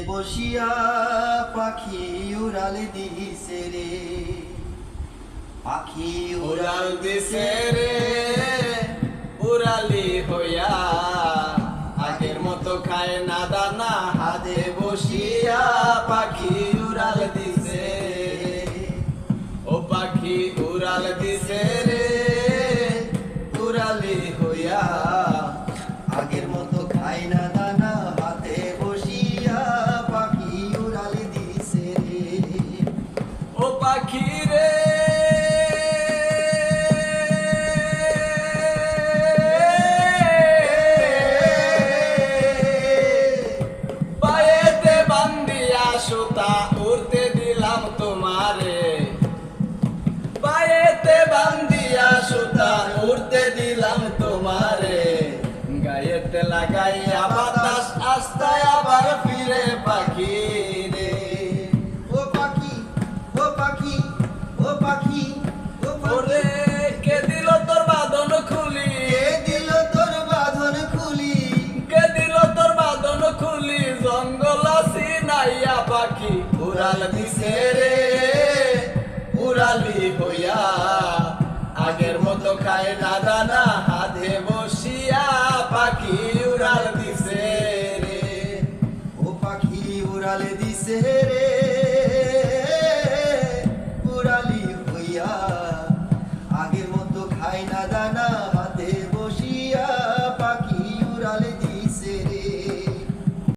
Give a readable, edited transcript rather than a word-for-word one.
বসিয়া পাখি উড়াল দিছে রে, পাখি উড়াল দিছে রে উড়ালি হইয়া, আগের মতো খায় না দানা, হাতে বসিয়া পাখি উড়াল দিছে। ও পাখি উড়াল দিছে রে উড়ালি হইয়া, আগের মতো খায় না দানা, হাতে বসিয়া পাখি উড়াল দিছে রে। ও পাখি রে পায়েতে বান্ধিয়া সুতা উড়তে দিলাম তোমারে, পায়েতে বান্ধিয়া সুতা উড়তে দিলাম তোমারে, গায়েতে লাগাইয়া বাতাস আস্তায় আবার ফিরে পাখি রে। ও পাখি, ও পাখি, ও পাখি, ও ওরে কে দিল তোর বাঁধন খুলি, কে দিল তোর বাঁধন খুলি, কে দিল তোর বাঁধন খুলি, জঙ্গল আসি নাইয়া পাখি উড়াল দিছে রে উড়ালি হইয়া, আগের মতো খায় না দানা,